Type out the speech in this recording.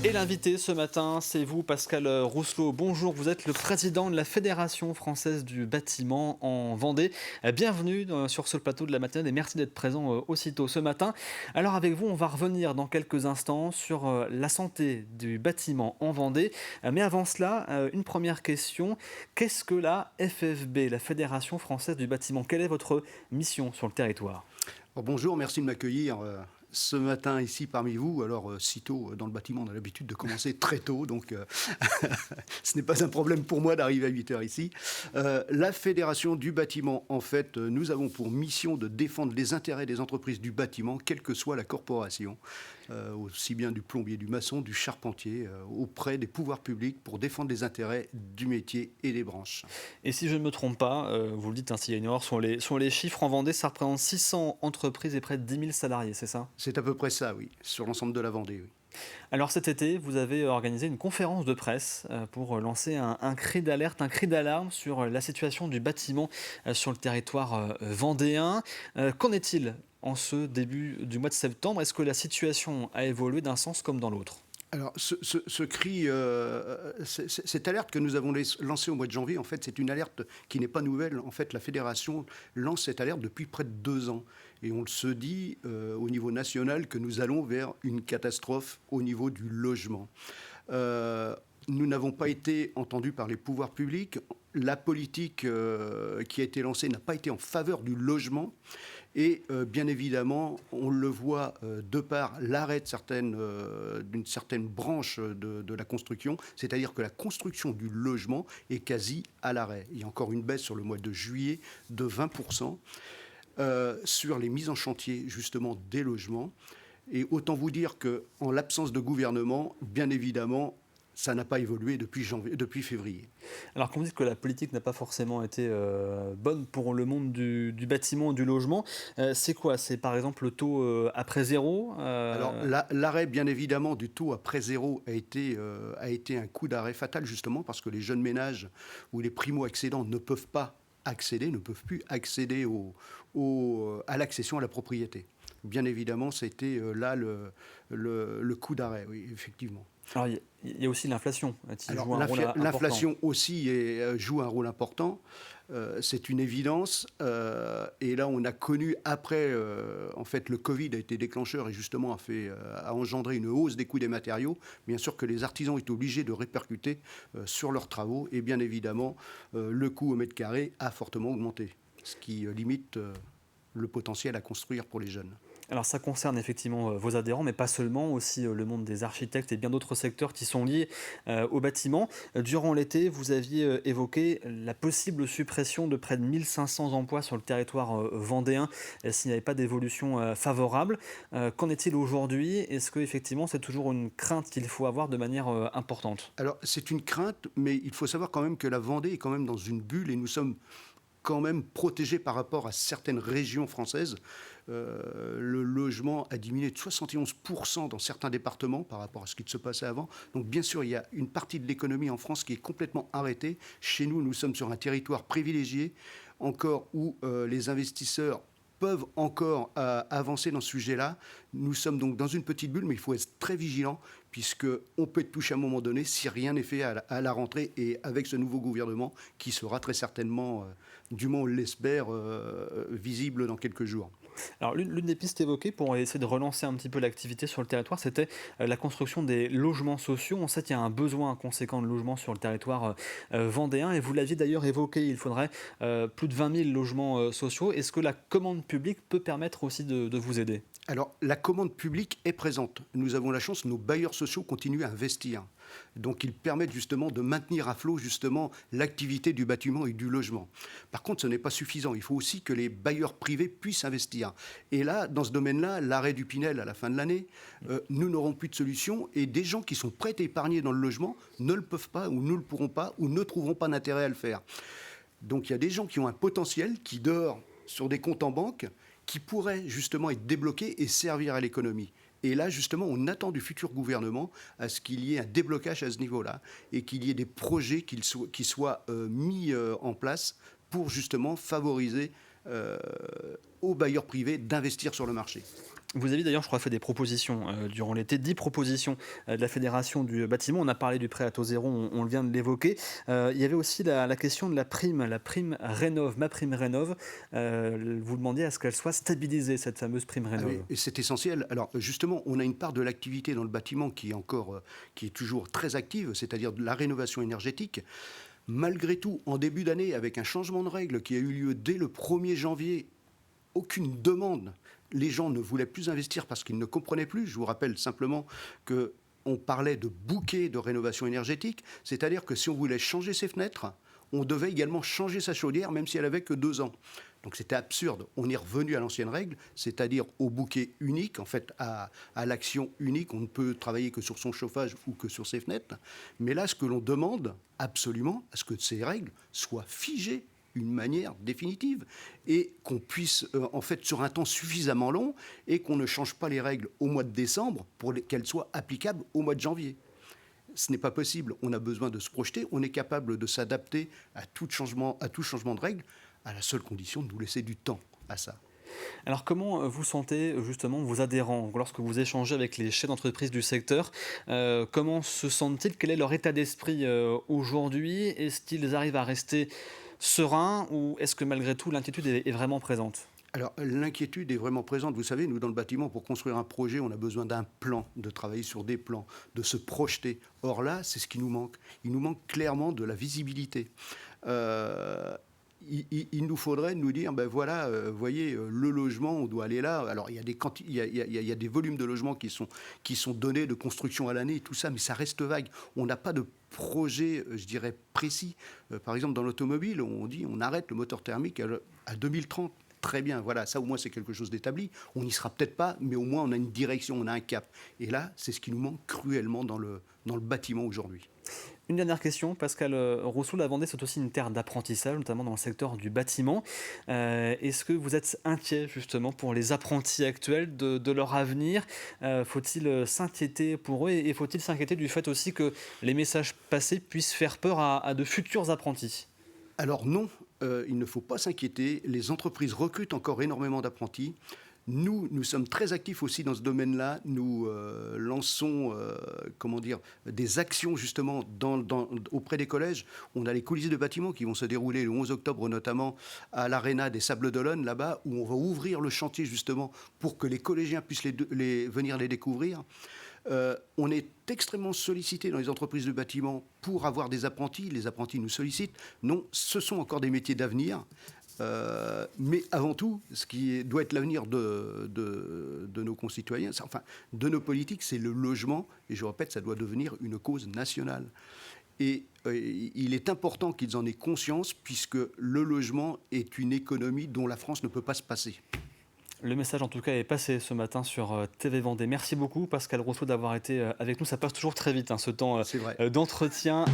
Et l'invité ce matin, c'est vous, Pascal Rousselot. Bonjour, vous êtes le président de la Fédération française du bâtiment en Vendée. Bienvenue sur ce plateau de la matinale et merci d'être présent aussitôt ce matin. Alors avec vous, on va revenir dans quelques instants sur la santé du bâtiment en Vendée. Mais avant cela, une première question. Qu'est-ce que la FFB, la Fédération française du bâtiment? Quelle est votre mission sur le territoire? Bonjour, merci de m'accueillir ce matin ici parmi vous. Alors, sitôt dans le bâtiment, on a l'habitude de commencer très tôt, donc ce n'est pas un problème pour moi d'arriver à 8 heures ici. La Fédération du bâtiment, en fait, nous avons pour mission de défendre les intérêts des entreprises du bâtiment, quelle que soit la corporation, aussi bien du plombier, du maçon, du charpentier, auprès des pouvoirs publics pour défendre les intérêts du métier et des branches. Et si je ne me trompe pas, vous le dites, s'il y a une erreur sur les chiffres en Vendée, ça représente 600 entreprises et près de 10 000 salariés, c'est ça? C'est à peu près ça, oui, sur l'ensemble de la Vendée, oui. Alors cet été, vous avez organisé une conférence de presse pour lancer un cri d'alerte, un cri d'alarme sur la situation du bâtiment sur le territoire vendéen. Qu'en est-il en ce début du mois de septembre? Est-ce que la situation a évolué d'un sens comme dans l'autre? Alors, ce cri, cette alerte que nous avons lancée au mois de janvier, en fait, c'est une alerte qui n'est pas nouvelle. En fait, la fédération lance cette alerte depuis près de 2 ans. Et on se dit au niveau national que nous allons vers une catastrophe au niveau du logement. Nous n'avons pas été entendus par les pouvoirs publics. La politique qui a été lancée n'a pas été en faveur du logement. Et bien évidemment, on le voit de par l'arrêt d'une certaine branche de la construction, c'est-à-dire que la construction du logement est quasi à l'arrêt. Il y a encore une baisse sur le mois de juillet de 20% sur les mises en chantier justement des logements. Et autant vous dire qu'en l'absence de gouvernement, bien évidemment, ça n'a pas évolué depuis février. Alors quand vous dites que la politique n'a pas forcément été bonne pour le monde du bâtiment et du logement, c'est quoi? C'est par exemple le taux après zéro Alors l'arrêt, bien évidemment, du taux après zéro a été un coup d'arrêt fatal, justement, parce que les jeunes ménages ou les primo-accédants ne peuvent plus accéder à l'accession à la propriété. Bien évidemment, c'était là le coup d'arrêt, oui, effectivement. Alors, il y a aussi l'inflation qui Alors, joue un rôle important. l'inflation aussi joue un rôle important. C'est une évidence. Et là, on a connu, après, en fait, le Covid a été déclencheur et justement a engendré une hausse des coûts des matériaux. Bien sûr que les artisans étaient obligés de répercuter sur leurs travaux. Et bien évidemment, le coût au mètre carré a fortement augmenté, ce qui limite le potentiel à construire pour les jeunes. Alors ça concerne effectivement vos adhérents, mais pas seulement, aussi le monde des architectes et bien d'autres secteurs qui sont liés au bâtiment. Durant l'été, vous aviez évoqué la possible suppression de près de 1500 emplois sur le territoire vendéen s'il n'y avait pas d'évolution favorable. Qu'en est-il aujourd'hui? Est-ce que effectivement c'est toujours une crainte qu'il faut avoir de manière importante? Alors, c'est une crainte, mais il faut savoir quand même que la Vendée est quand même dans une bulle et nous sommes quand même protégés par rapport à certaines régions françaises. Le logement a diminué de 71% dans certains départements par rapport à ce qui se passait avant. Donc bien sûr, il y a une partie de l'économie en France qui est complètement arrêtée. Chez nous, nous sommes sur un territoire privilégié, encore où les investisseurs peuvent encore avancer dans ce sujet-là. Nous sommes donc dans une petite bulle, mais il faut être très vigilant, puisqu'on peut être touché à un moment donné si rien n'est fait à la rentrée, et avec ce nouveau gouvernement qui sera très certainement, du moins on l'espère, visible dans quelques jours. Alors, l'une des pistes évoquées pour essayer de relancer un petit peu l'activité sur le territoire, c'était la construction des logements sociaux. On sait qu'il y a un besoin conséquent de logements sur le territoire vendéen, et vous l'aviez d'ailleurs évoqué, il faudrait plus de 20 000 logements sociaux. Est-ce que la commande publique peut permettre aussi de vous aider? Alors, la commande publique est présente. Nous avons la chance, nos bailleurs sociaux continuent à investir. Donc, ils permettent justement de maintenir à flot justement l'activité du bâtiment et du logement. Par contre, ce n'est pas suffisant. Il faut aussi que les bailleurs privés puissent investir. Et là, dans ce domaine-là, l'arrêt du Pinel à la fin de l'année, nous n'aurons plus de solution. Et des gens qui sont prêts à épargner dans le logement ne le peuvent pas, ou ne le pourront pas, ou ne trouveront pas d'intérêt à le faire. Donc, il y a des gens qui ont un potentiel, qui dort sur des comptes en banque, qui pourraient justement être débloqués et servir à l'économie. Et là, justement, on attend du futur gouvernement à ce qu'il y ait un déblocage à ce niveau-là et qu'il y ait des projets qui soient mis en place pour justement favoriser aux bailleurs privés d'investir sur le marché. Vous avez d'ailleurs, je crois, fait des propositions durant l'été, 10 propositions de la Fédération du bâtiment. On a parlé du prêt à taux zéro, on vient de l'évoquer. Il y avait aussi la question de la prime Rénov, ma prime Rénov. Vous demandiez à ce qu'elle soit stabilisée, cette fameuse prime Ah oui, Rénov. et c'est essentiel. Alors justement, on a une part de l'activité dans le bâtiment qui est encore, qui est toujours très active, c'est-à-dire de la rénovation énergétique. Malgré tout, en début d'année, avec un changement de règle qui a eu lieu dès le 1er janvier, aucune demande. Les gens ne voulaient plus investir parce qu'ils ne comprenaient plus. Je vous rappelle simplement que on parlait de bouquet de rénovation énergétique, c'est-à-dire que si on voulait changer ses fenêtres, on devait également changer sa chaudière, même si elle avait que 2 ans. Donc c'était absurde. On est revenu à l'ancienne règle, c'est-à-dire au bouquet unique, en fait, à l'action unique. On ne peut travailler que sur son chauffage ou que sur ses fenêtres. Mais là, ce que l'on demande absolument, à ce que ces règles soient figées d'une manière définitive et qu'on puisse, en fait, sur un temps suffisamment long et qu'on ne change pas les règles au mois de décembre pour qu'elles soient applicables au mois de janvier. Ce n'est pas possible. On a besoin de se projeter. On est capable de s'adapter à tout changement de règles, à la seule condition de nous laisser du temps à ça. Alors comment vous sentez justement vos adhérents lorsque vous échangez avec les chefs d'entreprise du secteur? Comment se sentent-ils? Quel est leur état d'esprit aujourd'hui? Est-ce qu'ils arrivent à rester sereins ou est-ce que malgré tout l'inquiétude est vraiment présente? Alors, l'inquiétude est vraiment présente. Vous savez, nous, dans le bâtiment, pour construire un projet, on a besoin d'un plan, de travailler sur des plans, de se projeter. Or là, c'est ce qui nous manque. Il nous manque clairement de la visibilité. Euh, il nous faudrait nous dire, ben voilà, voyez, le logement, on doit aller là. Alors, il y a il y a des volumes de logements qui sont donnés de construction à l'année, tout ça, mais ça reste vague. On n'a pas de projet, je dirais, précis. Par exemple, dans l'automobile, on dit on arrête le moteur thermique à 2030. Très bien, voilà, ça au moins c'est quelque chose d'établi. On n'y sera peut-être pas, mais au moins on a une direction, on a un cap. Et là, c'est ce qui nous manque cruellement dans le bâtiment aujourd'hui. Une dernière question, Pascal Rousseau, la Vendée c'est aussi une terre d'apprentissage, notamment dans le secteur du bâtiment. Est-ce que vous êtes inquiet justement pour les apprentis actuels de leur avenir? Faut-il s'inquiéter pour eux et faut-il s'inquiéter du fait aussi que les messages passés puissent faire peur à de futurs apprentis? Alors non, il ne faut pas s'inquiéter. Les entreprises recrutent encore énormément d'apprentis. Nous sommes très actifs aussi dans ce domaine-là. Nous lançons comment dire, des actions justement auprès des collèges. On a les coulisses de bâtiments qui vont se dérouler le 11 octobre notamment à l'Arena des Sables d'Olonne, là-bas, où on va ouvrir le chantier justement pour que les collégiens puissent venir les découvrir. On est extrêmement sollicité dans les entreprises de bâtiment pour avoir des apprentis. Les apprentis nous sollicitent. Non, ce sont encore des métiers d'avenir. Mais avant tout, ce qui doit être l'avenir de nos concitoyens, enfin de nos politiques, c'est le logement. Et je répète, ça doit devenir une cause nationale. Et il est important qu'ils en aient conscience, puisque le logement est une économie dont la France ne peut pas se passer. Le message en tout cas est passé ce matin sur TV Vendée. Merci beaucoup Pascal Rousseau d'avoir été avec nous. Ça passe toujours très vite hein, ce temps C'est vrai. d'entretien.